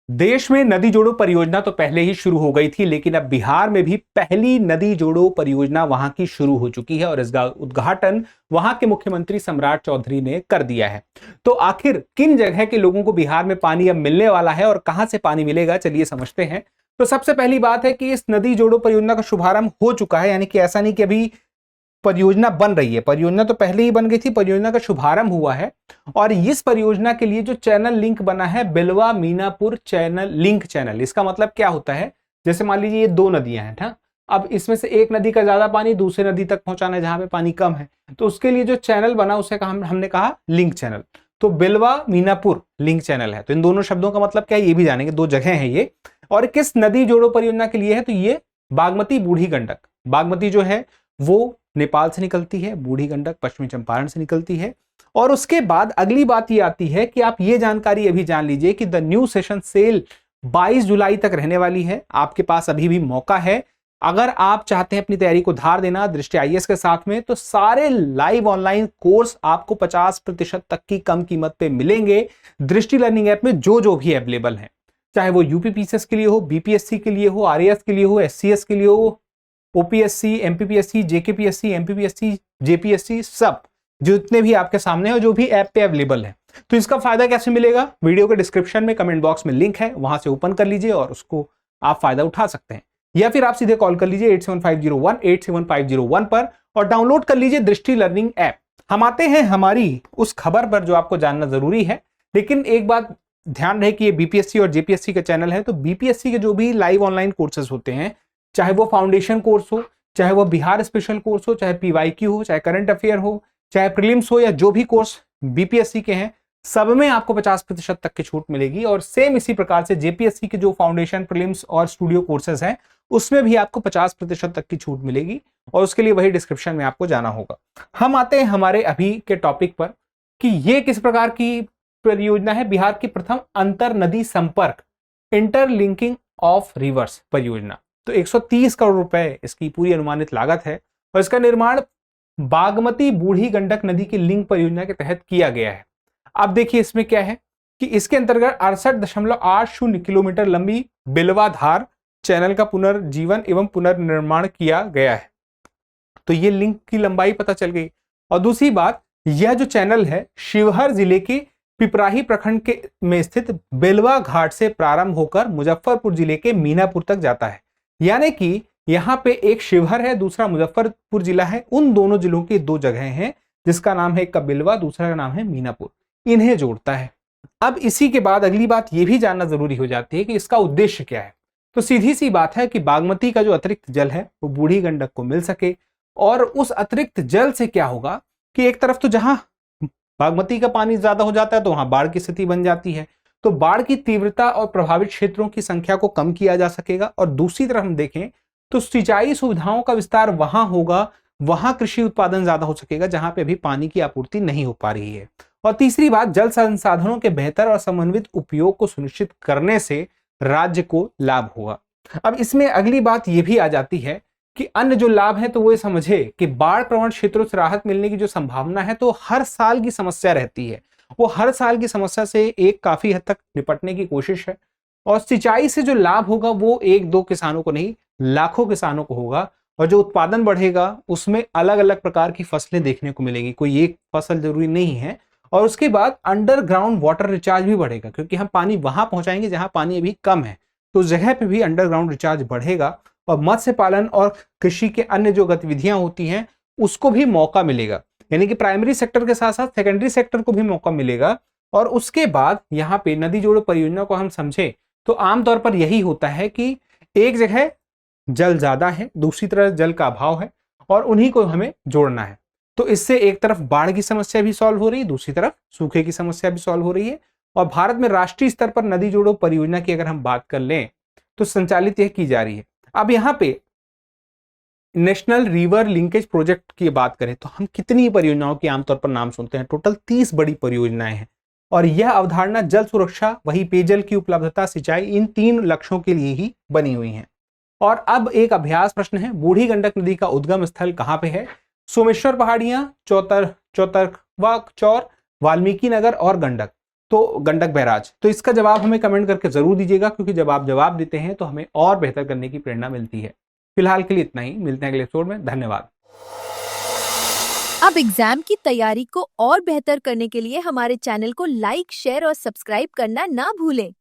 देश में नदी जोड़ो परियोजना तो पहले ही शुरू हो गई थी, लेकिन अब बिहार में भी पहली नदी जोड़ो परियोजना वहां की शुरू हो चुकी है और इसका उद्घाटन वहां के मुख्यमंत्री सम्राट चौधरी ने कर दिया है। तो आखिर किन जगह के लोगों को बिहार में पानी अब मिलने वाला है और कहां से पानी मिलेगा, चलिए समझते हैं। तो सबसे पहली बात है कि इस नदी जोड़ो परियोजना का शुभारंभ हो चुका है, यानी कि ऐसा नहीं कि अभी परियोजना बन रही है, परियोजना तो पहले ही बन गई थी, परियोजना का शुभारंभ हुआ है। और इस परियोजना के लिए जो चैनल लिंक बना है बिलवा मीनापुर चैनल लिंक चैनल, इसका मतलब क्या होता है, जैसे मान लीजिए ये दो नदियां हैं, हाँ, अब इसमें से एक नदी का ज्यादा पानी दूसरे नदी तक पहुंचाना है जहां पे पानी कम है, तो उसके लिए जो चैनल बना उसे हमने कहा लिंक चैनल। तो बिलवा मीनापुर लिंक चैनल है। तो इन दोनों शब्दों का मतलब क्या है ये भी जानेंगे, दो जगह है ये। और किस नदी जोड़ो परियोजना के लिए है, तो ये बागमती बूढ़ी गंडक, बागमती जो है वो नेपाल से निकलती है, बूढ़ी गंडक पश्चिमी चंपारण से निकलती है। और उसके बाद अगली बात ये आती है कि आप ये जानकारी अभी जान लीजिए कि द न्यू सेशन सेल 22 जुलाई तक रहने वाली है। आपके पास अभी भी मौका है, अगर आप चाहते हैं अपनी तैयारी को धार देना दृष्टि आईएएस के साथ में, तो सारे लाइव ऑनलाइन कोर्स आपको 50% तक की कम कीमत पे मिलेंगे दृष्टि लर्निंग ऐप में, जो जो भी अवेलेबल है, चाहे वो यूपीपीसीएस के लिए हो, बीपीएससी के लिए हो, आरएएस के लिए हो, एससीएस के लिए हो, OPSC, MPPSC, JKPSC, MPPSC, JPSC, सब जितने भी आपके सामने है, जो भी ऐप पे अवेलेबल है। तो इसका फायदा कैसे मिलेगा, वीडियो के डिस्क्रिप्शन में कमेंट बॉक्स में लिंक है, वहां से ओपन कर लीजिए और उसको आप फायदा उठा सकते हैं, या फिर आप सीधे कॉल कर लीजिए 8750187501 पर और डाउनलोड कर लीजिए दृष्टि लर्निंग ऐप। हम आते हैं हमारी उस खबर पर जो आपको जानना जरूरी है, लेकिन एक बात ध्यान रहे कि ये बीपीएससी और जेपीएससी का चैनल है। तो बीपीएससी के जो भी लाइव ऑनलाइन कोर्सेज होते हैं, चाहे वो फाउंडेशन कोर्स हो, चाहे वो बिहार स्पेशल कोर्स हो, चाहे पीवाईक्यू हो, चाहे करंट अफेयर हो, चाहे प्रीलिम्स हो, या जो भी कोर्स बीपीएससी के हैं, सब में आपको 50% तक की छूट मिलेगी। और सेम इसी प्रकार से जेपीएससी के जो फाउंडेशन, प्रीलिम्स और स्टूडियो कोर्सेज हैं, उसमें भी आपको 50% तक की छूट मिलेगी, और उसके लिए वही डिस्क्रिप्शन में आपको जाना होगा। हम आते हैं हमारे अभी के टॉपिक पर कि ये किस प्रकार की परियोजना है। बिहार की प्रथम अंतर नदी संपर्क इंटरलिंकिंग ऑफ रिवर्स परियोजना। तो 130 करोड़ रुपए इसकी पूरी अनुमानित लागत है और इसका निर्माण बागमती बूढ़ी गंडक नदी की लिंक परियोजना के तहत किया गया है। अब देखिए इसमें क्या है कि इसके अंतर्गत 68.80 किलोमीटर लंबी बिलवा धार चैनल का पुनर्जीवन एवं पुनर्निर्माण किया गया है। तो ये लिंक की लंबाई पता चल गई। और दूसरी बात, यह जो चैनल है शिवहर जिले के पिपराही प्रखंड के में स्थित बेलवा घाट से प्रारंभ होकर मुजफ्फरपुर जिले के मीनापुर तक जाता है। यानी कि यहाँ पे एक शिवहर है, दूसरा मुजफ्फरपुर जिला है, उन दोनों जिलों की दो जगह हैं, जिसका नाम है एक का बिलवा, दूसरा का नाम है मीनापुर, इन्हें जोड़ता है। अब इसी के बाद अगली बात यह भी जानना जरूरी हो जाती है कि इसका उद्देश्य क्या है। तो सीधी सी बात है कि बागमती का जो अतिरिक्त जल है वो बूढ़ी गंडक को मिल सके, और उस अतिरिक्त जल से क्या होगा कि एक तरफ तो जहां बागमती का पानी ज्यादा हो जाता है तो वहां बाढ़ की स्थिति बन जाती है, तो बाढ़ की तीव्रता और प्रभावित क्षेत्रों की संख्या को कम किया जा सकेगा। और दूसरी तरफ हम देखें तो सिंचाई सुविधाओं का विस्तार वहां होगा, वहां कृषि उत्पादन ज्यादा हो सकेगा जहां पे अभी पानी की आपूर्ति नहीं हो पा रही है। और तीसरी बात, जल संसाधनों के बेहतर और समन्वित उपयोग को सुनिश्चित करने से राज्य को लाभ होगा। अब इसमें अगली बात यह भी आ जाती है कि अन्य जो लाभ है, तो वो ये समझे कि बाढ़ प्रवण क्षेत्रों से राहत मिलने की जो संभावना है, तो हर साल की समस्या रहती है, वो हर साल की समस्या से एक काफी हद तक निपटने की कोशिश है। और सिंचाई से जो लाभ होगा वो एक दो किसानों को नहीं, लाखों किसानों को होगा। और जो उत्पादन बढ़ेगा उसमें अलग अलग प्रकार की फसलें देखने को मिलेगी, कोई एक फसल जरूरी नहीं है। और उसके बाद अंडरग्राउंड वाटर रिचार्ज भी बढ़ेगा, क्योंकि हम पानी वहां पहुंचाएंगे जहां पानी अभी कम है, तो उस जगह पे भी अंडरग्राउंड रिचार्ज बढ़ेगा। और मत्स्य पालन और कृषि के अन्य जो गतिविधियां होती हैं उसको भी मौका मिलेगा, यानी कि प्राइमरी सेक्टर के साथ साथ सेकेंडरी सेक्टर को भी मौका मिलेगा। और उसके बाद यहाँ पे नदी जोड़ो परियोजना को हम समझे तो आमतौर पर यही होता है कि एक जगह जल ज्यादा है, दूसरी तरफ जल का अभाव है, और उन्हीं को हमें जोड़ना है। तो इससे एक तरफ बाढ़ की समस्या भी सॉल्व हो रही है, दूसरी तरफ सूखे की समस्या भी सॉल्व हो रही है। और भारत में राष्ट्रीय स्तर पर नदी जोड़ो परियोजना की अगर हम बात कर लें तो संचालित यह की जा रही है। अब यहाँ पे नेशनल रिवर लिंकेज प्रोजेक्ट की बात करें तो हम कितनी परियोजनाओं की आमतौर पर नाम सुनते हैं, टोटल 30 बड़ी परियोजनाएं हैं। और यह अवधारणा जल सुरक्षा, वही पेयजल की उपलब्धता, सिंचाई, इन 3 लक्ष्यों के लिए ही बनी हुई है। और अब एक अभ्यास प्रश्न है, बूढ़ी गंडक नदी का उद्गम स्थल कहां पे है? सोमेश्वर पहाड़ियां, चौतरवा चौर, वाल्मीकि नगर और गंडक। तो गंडक बैराज। तो इसका जवाब हमें कमेंट करके जरूर दीजिएगा, क्योंकि जब आप जवाब देते हैं तो हमें और बेहतर करने की प्रेरणा मिलती है। फिलहाल के लिए इतना ही, मिलते हैं अगले एपिसोड में। धन्यवाद। अब एग्जाम की तैयारी को और बेहतर करने के लिए हमारे चैनल को लाइक, शेयर और सब्सक्राइब करना ना भूलें।